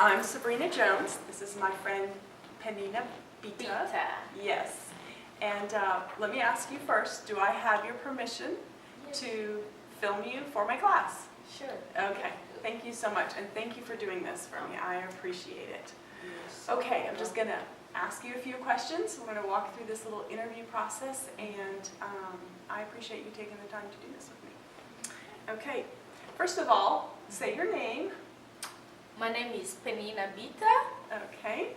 I'm Sabrina Jones. This is my friend Penina Bita. Yes. And let me ask you first, do I have your permission to film you for my class? Sure. Okay. Thank you so much. And thank you for doing this for me. I appreciate it. Okay, I'm just going to ask you a few questions. We're going to walk through this little interview process, and I appreciate you taking the time to do this with me. Okay. First of all, say your name. My name is Penina Bita. Okay.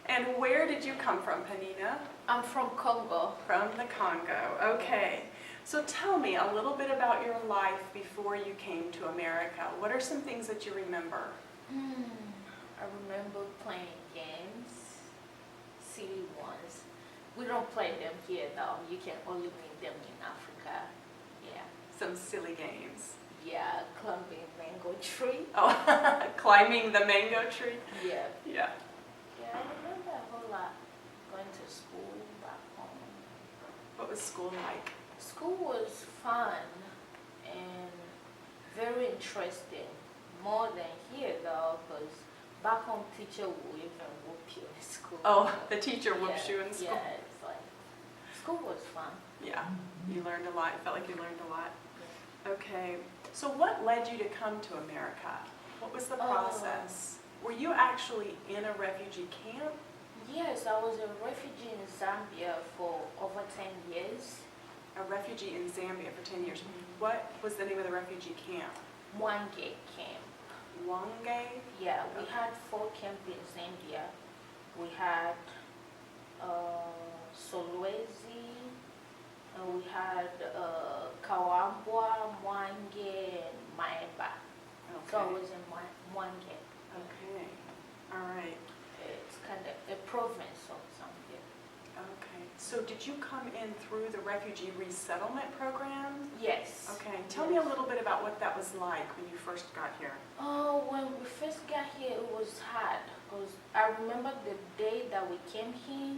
And where did you come from, Penina? I'm from Congo. From the Congo. Okay. So tell me a little bit about your life before you came to America. What are some things that you remember? I remember playing games, silly ones. We don't play them here though. You can only win them in Africa. Yeah. Some silly games. Yeah, climbing mango tree. Oh, climbing the mango tree? Yeah. Yeah. Yeah, I remember a whole lot. Going to school back home. What was school like? School was fun and very interesting. More than here though, because back home teacher will even whoop you in school. Oh, the teacher whoops you in school? Yeah, it's like, school was fun. Yeah, you learned a lot. Felt like you learned a lot. Okay, so what led you to come to America? What was the process? Were you actually in a refugee camp? Yes, I was a refugee in Zambia for over 10 years. A refugee in Zambia for 10 years. What was the name of the refugee camp? Wange camp. Wange? Yeah, we had 4 camps in Zambia. We had Solwezi, and we had Kawambwa, Mwange, and Maemba. Okay. So I was in Mwange. Okay. All right. It's kind of a province of Zambia. Okay. So did you come in through the refugee resettlement program? Yes. Okay. Tell me a little bit about what that was like when you first got here. Oh, when we first got here, it was hard. Because I remember the day that we came here,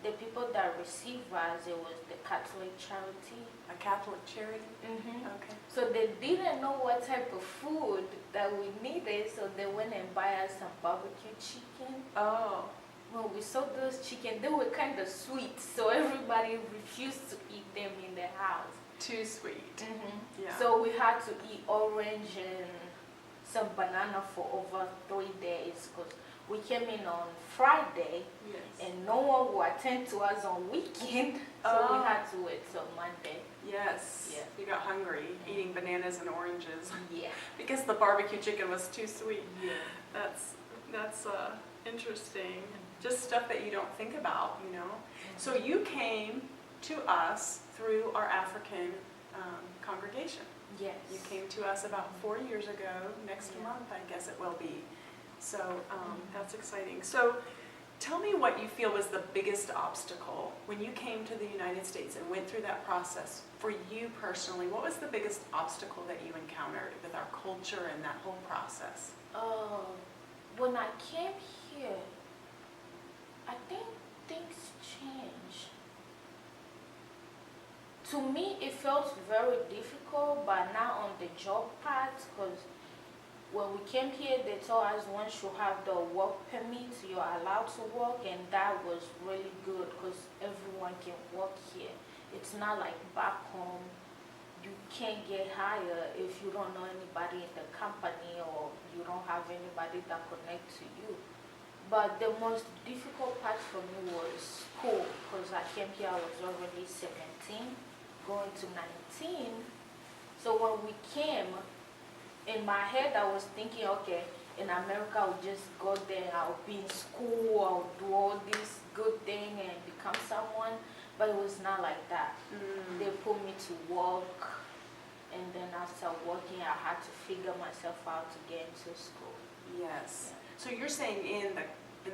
the people that received us, it was the Catholic charity. A Catholic charity? Okay. So they didn't know what type of food that we needed, so they went and buy us some barbecue chicken. Oh. When we saw those chicken, they were kind of sweet, so everybody refused to eat them in the house. Too sweet. Yeah. So we had to eat orange and some banana for over 3 days, because we came in on Friday, and no one would attend to us on weekend, so we had to wait till Monday. Yes. Yeah. You got hungry eating bananas and oranges. Yeah. Because the barbecue chicken was too sweet. Yeah. That's interesting. Just stuff that you don't think about, you know. So you came to us through our African congregation. Yes. You came to us about 4 years ago. Next month, I guess it will be. So that's exciting. So tell me what you feel was the biggest obstacle when you came to the United States and went through that process. For you personally, what was the biggest obstacle that you encountered with our culture and that whole process? When I came here, I think things changed. To me, it felt very difficult, but not on the job part, because when we came here, they told us once you have the work permit, you're allowed to work, and that was really good because everyone can work here. It's not like back home, you can't get hired if you don't know anybody in the company or you don't have anybody that connects to you. But the most difficult part for me was school, because I came here, I was already 17, going to 19. So when we came, in my head I was thinking, okay, in America I'll just go there, I'll be in school, I'll do all this good thing and become someone. But it was not like that. They put me to work, and then after working I had to figure myself out to get into school. Yes. So you're saying in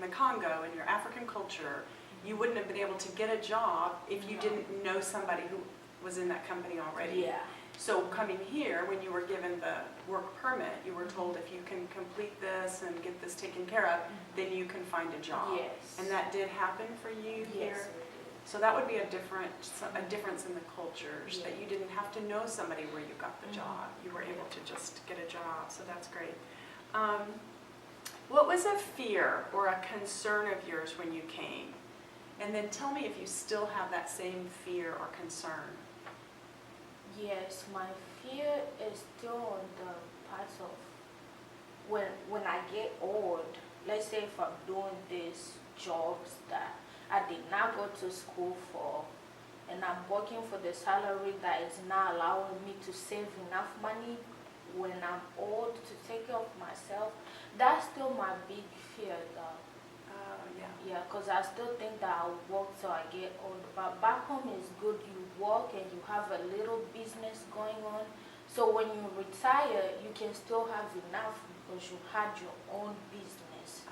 the Congo, in your African culture, you wouldn't have been able to get a job if you didn't know somebody who was in that company already. Yeah. So coming here, when you were given the work permit, you were told if you can complete this and get this taken care of, then you can find a job. Yes. And that did happen for you here? Yes, it did. So that would be a difference in the cultures, that you didn't have to know somebody where you got the job. You were able to just get a job, so that's great. What was a fear or a concern of yours when you came? And then tell me if you still have that same fear or concern. Yes, my fear is still on the part of when I get old. Let's say if I'm doing these jobs that I did not go to school for, and I'm working for the salary that is not allowing me to save enough money when I'm old to take care of myself. That's still my big fear, though. Oh, yeah. Yeah, because I still think that I'll work till I get old. But back home is good. You work and you have a little business going on. So when you retire, you can still have enough because you had your own business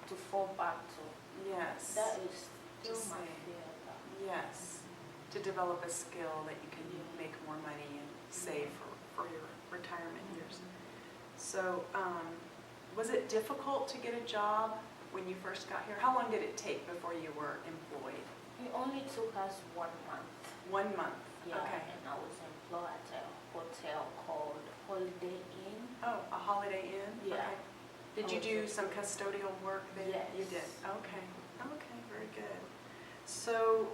to fall back to. Yes. That is still Just my saying. fear. Though. Yes. To develop a skill that you can Yeah. make more money and save for your retirement years. So, was it difficult to get a job when you first got here? How long did it take before you were employed? It only took us 1 month. 1 month. Yeah, Okay. and I was employed at a hotel called Holiday Inn. Oh, a Holiday Inn? Yeah. Okay. Did you do some custodial work there? Yes. You did? Okay. Okay, very good. So,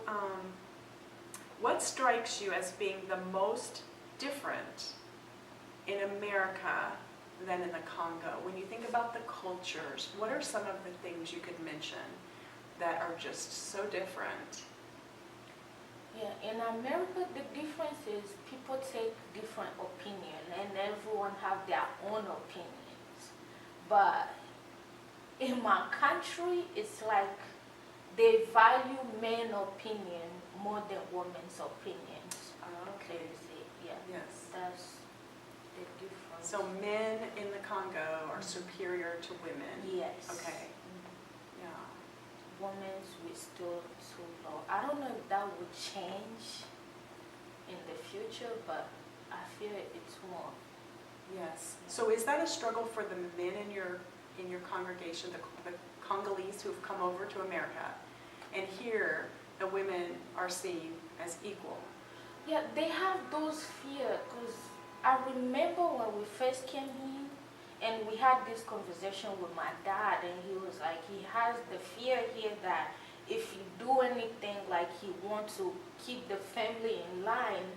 what strikes you as being the most different in America than in the Congo? When you think about the cultures, what are some of the things you could mention that are just so different? Yeah, in America, the difference is people take different opinion and everyone have their own opinions. But in my country, it's like they value men's opinion more than women's opinions. Okay. You see, yeah, Yes. that's the difference. So men in the Congo are superior to women? Yes. Okay. Yeah. Women's we still too low. I don't know if that would change in the future, but I feel it's more. Yes. So is that a struggle for the men in your congregation, the Congolese who've come over to America, and here the women are seen as equal? Yeah, they have those fear because I remember when we first came in and we had this conversation with my dad and he was like, he has the fear here that if you do anything like he wants to keep the family in line,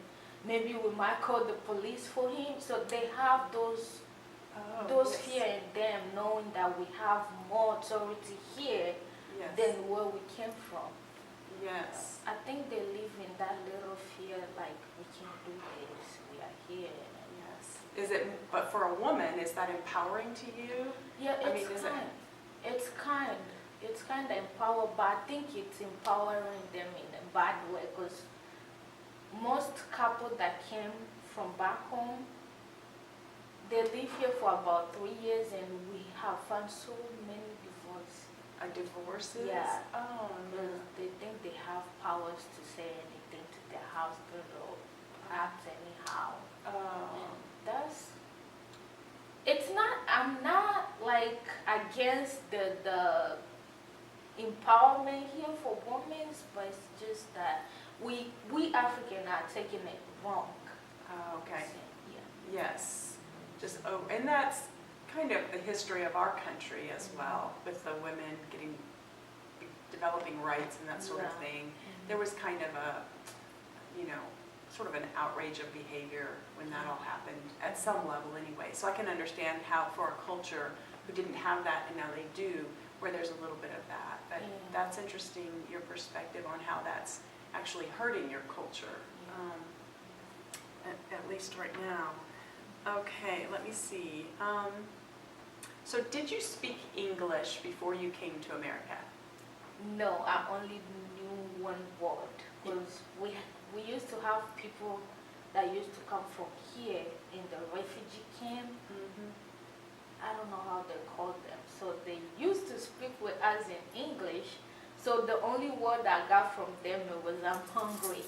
maybe we might call the police for him. So they have those Yes. fear in them, knowing that we have more authority here Yes. than where we came from. Yes. I think they live in that little fear, like we can do this, we are here. Yes. Is it? But for a woman, is that empowering to you? Yeah, I mean, it's kind of empowered, but I think it's empowering them in a bad way because most couples that came from back home, they live here for about 3 years and we have found so many divorces. Divorces? Yeah. Oh, no. Because they think they have powers to say anything to their husband or act anyhow. Oh. I'm not like against the empowerment here for women, but it's just that we African are taking it wrong. Oh, okay. Yeah. Yes. And that's kind of the history of our country as well, with the women developing rights and that sort of thing. There was kind of a, sort of an outrage of behavior when that all happened, at some level anyway. So I can understand how for a culture who didn't have that and now they do, where there's a little bit of that. But that's interesting, your perspective on how that's actually hurting your culture, at least right now. Okay, let me see. So did you speak English before you came to America? No, I only knew one word because we used to have people that used to come from here in the refugee camp. I don't know how they call them. So they used to speak with us in English. So the only word I got from them was I'm hungry.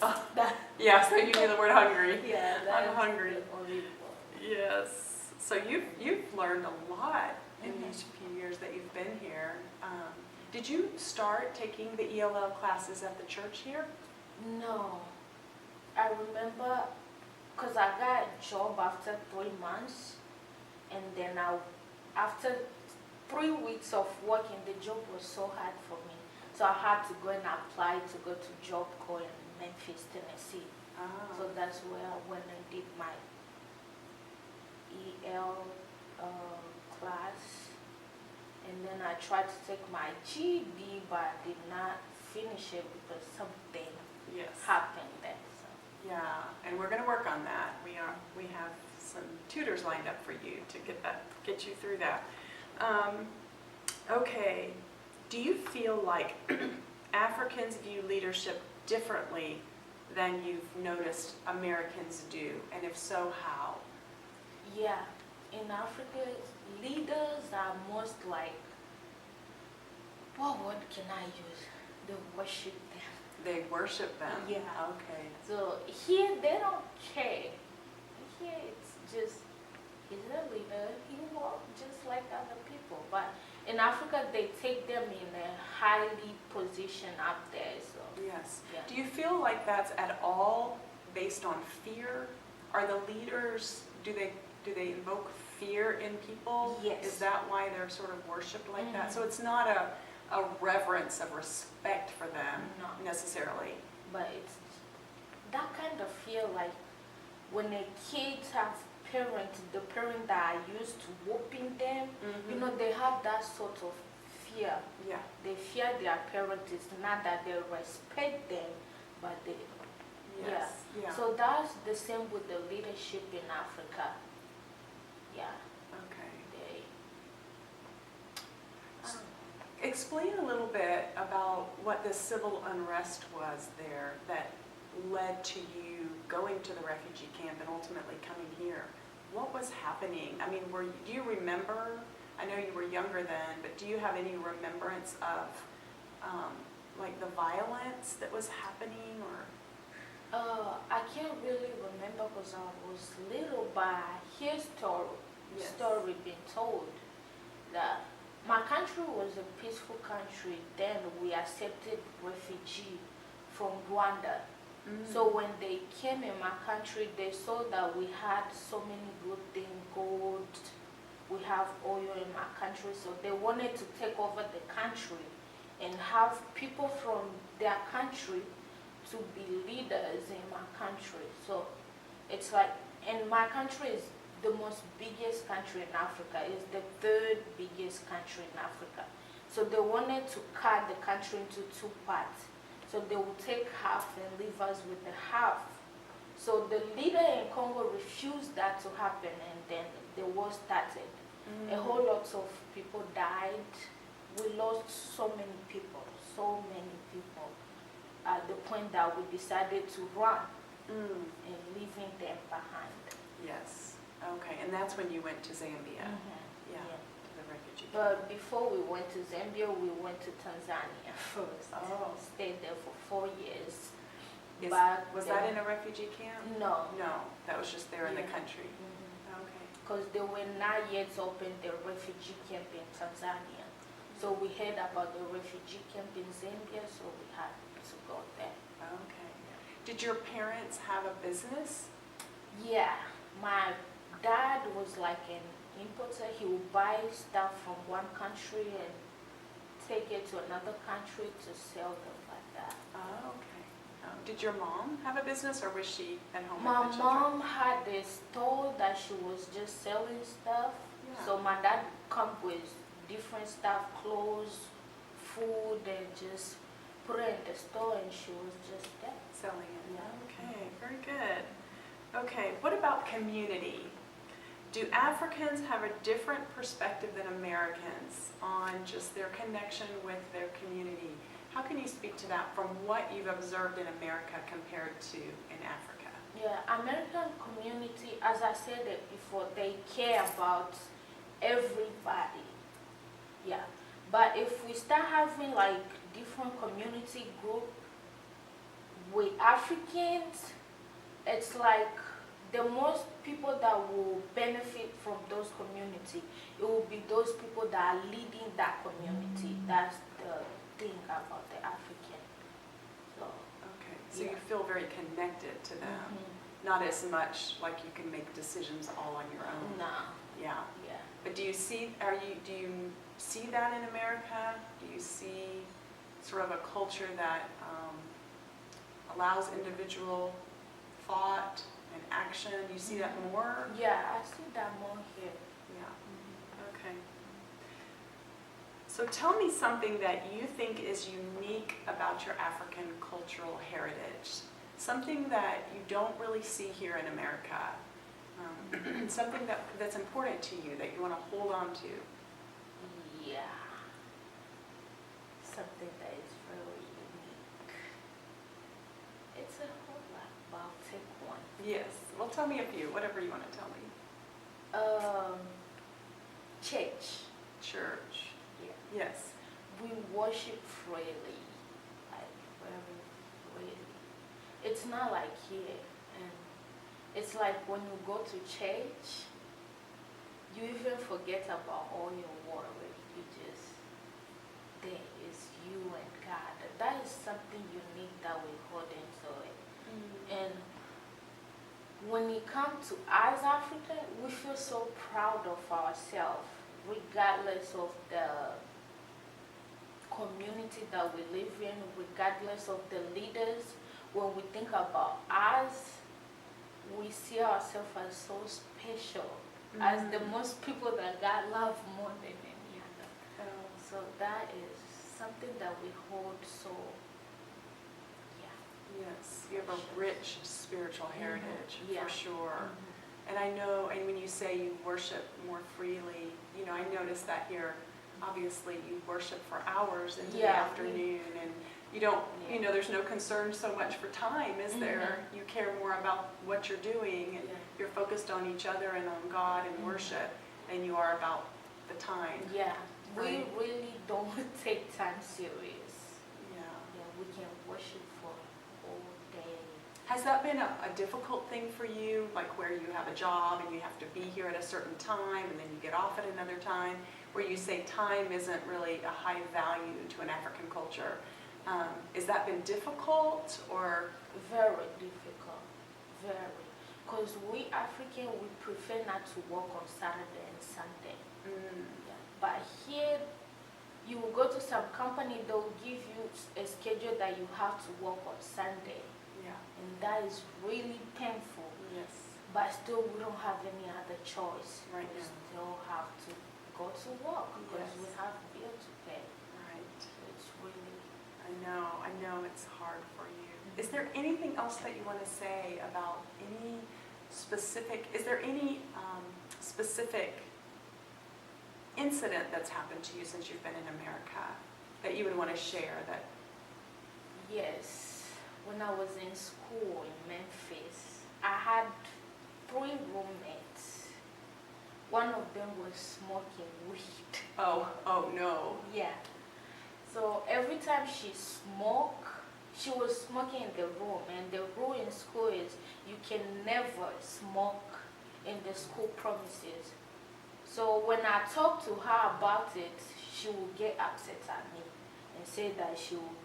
Yeah, so you knew the word hungry. Yeah, I'm hungry. The only word. Yes. So you've learned a lot in these few years that you've been here. Did you start taking the ELL classes at the church here? No. I remember because I got a job after 3 months, and then after 3 weeks of working, the job was so hard for me. So I had to go and apply to go to Job Corps in Memphis, Tennessee. Ah. So that's where I went and did my EL class. And then I tried to take my GED, but I did not finish it because something Yes. happened there. So. Yeah, and we're going to work on that. We have some tutors lined up for you to get you through that. Okay, do you feel like Africans view leadership differently than you've noticed Americans do, and if so, how? Yeah, in Africa, leaders are most like, what word can I use? They worship them. They worship them? Yeah. Okay. So here, they don't care. Here, it's just, he's a leader, he walks just like other people. But in Africa, they take them in a highly position up there. So Yes. yeah. Do you feel like that's at all based on fear? Are the leaders, do they invoke fear in people? Yes. Is that why they're sort of worshipped like that? Mhm. So it's not a reverence of respect for them No. necessarily. But it's that kind of fear, like when the kids have parents, the parents that are used to whooping them, you know, they have that sort of fear. Yeah. They fear their parents. It's not that they respect them, but they, Yes. Yeah. So that's the same with the leadership in Africa. Yeah, Okay. they. Explain a little bit about what the civil unrest was there that led to you going to the refugee camp and ultimately coming here. What was happening? I mean, do you remember? I know you were younger then, but do you have any remembrance of like the violence that was happening, or? I can't really remember because I was little, but I hear Yes. story being told that my country was a peaceful country. Then we accepted refugee from Rwanda. So when they came in my country, they saw that we had so many good things, gold, we have oil in my country, so they wanted to take over the country and have people from their country to be leaders in my country. So it's like, and my country is the most biggest country in Africa. It's the third biggest country in Africa. So they wanted to cut the country into 2 parts. So they would take half and leave us with the half. So the leader in Congo refused that to happen, and then the war started. A whole lot of people died. We lost so many people at the point that we decided to run and leaving them behind. Yes. Okay. And that's when you went to Zambia. Yeah. Yeah. To the refugee camp. But before we went to Zambia, we went to Tanzania first. Oh. Stayed there for 4 years. Was that in a refugee camp? No. No, that was just there in the Yeah. country. Okay. Because they were not yet open the refugee camp in Tanzania. So we heard about the refugee camp in Zambia, so we had to go there. Okay. Did your parents have a business? Yeah, my dad was like an importer. He would buy stuff from one country and take it to another country to sell them like that. Oh, okay. Did your mom have a business, or was she at home My with the children? mom had a store that she was just selling stuff. Yeah. So my dad come with different stuff, clothes, food, and just put it in the store, and she was just there. Selling it. Yeah. Okay, very good. Okay, what about community? Do Africans have a different perspective than Americans on just their connection with their community? How can you speak to that from what you've observed in America compared to in Africa? Yeah, American community, as I said it before, they care about everybody. Yeah, but if we start having like different community group with Africans, it's like the most people that will benefit from those community, it will be those people that are leading that community. That's the thing about the African. So, Okay, so you Yeah. feel very connected to them, not as much like you can make decisions all on your own. nah, Yeah. yeah. But do you see that in America? Do you see sort of a culture that allows individual thought and action? Do you see that more? Yeah, I see that more here. Yeah. Okay. So tell me something that you think is unique about your African cultural heritage. Something that you don't really see here in America. Something that's important to you that you want to hold on to. Yeah. Something that is very unique. It's a whole lot, but I'll take one. Yes. Well, tell me a few, whatever you want to tell me. Church. Church. Yeah. Yes. We worship freely, like very freely. It's not like here, and it's like when you go to church, you even forget about all your worry. You just, there is you and God. That is something unique that we hold into it. And when it comes to us Africans, we feel so proud of ourselves, regardless of the community that we live in, regardless of the leaders. When we think about us, we see ourselves as so special, as the most people that God loves more than any other. So that is something that we hold so, yeah. Yes, you have a rich spiritual heritage, Yeah. for sure. And I know, and when you say you worship more freely, you know, I noticed that here, obviously you worship for hours into the Yeah. afternoon, and you don't, you know, there's no concern so much for time, is there? You care more about what you're doing, and you're focused on each other and on God and worship, than you are about the time. Yeah, Right. we really don't take time serious. Yeah. Yeah, we can worship for all day. Has that been a difficult thing for you, like where you have a job and you have to be here at a certain time and then you get off at another time, where you say time isn't really a high value to an African culture? Has that been difficult, or? Very difficult, very. Because we African, we prefer not to work on Saturday and Sunday. Yeah. But here, you will go to some company, they'll give you a schedule that you have to work on Sunday. Yeah. And that is really painful. Yes. But still, we don't have any other choice. Right We now. still have to go to work because Yes. we have bills to pay. Right. It's really, I know it's hard for you. Is there anything else that you want to say about any specific, is there any specific incident that's happened to you since you've been in America that you would want to share? That? yes. When I was in school in Memphis, I had 3 roommates. One of them was smoking weed. Oh no. Yeah. So every time she smoked, she was smoking in the room. And the rule in school is you can never smoke in the school premises. So when I talked to her about it, she would get upset at me and say that she would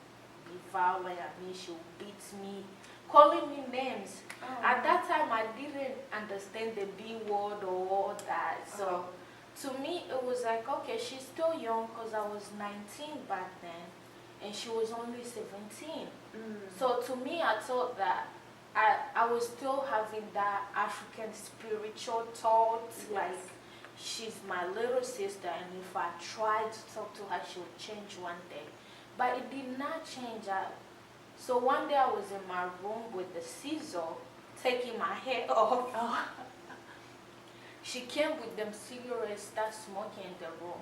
be violent at me, she would beat me, calling me names. At that time, I didn't understand the B word or all that. So to me, it was like, okay, she's still young because I was 19 back then and she was only 17. So to me, I thought that I was still having that African spiritual thoughts, like she's my little sister, and if I tried to talk to her, she would change one day. But it did not change. So one day I was in my room with the scissor, taking my hair off. She came with them cigarettes, started smoking in the room.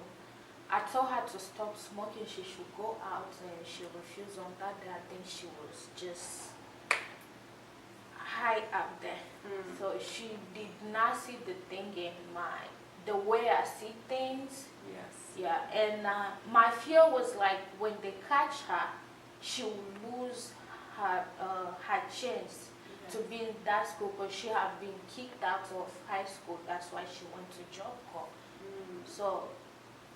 I told her to stop smoking, she should go out, and she refused. On that day, I think she was just high up there. So she did not see the thing in the way I see things. Yes. Yeah, and my fear was like when they catch her, she will lose her chance to be in that school because she had been kicked out of high school. That's why she went to job corps. So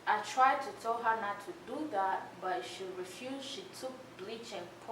I tried to tell her not to do that, but she refused. She took bleach and poured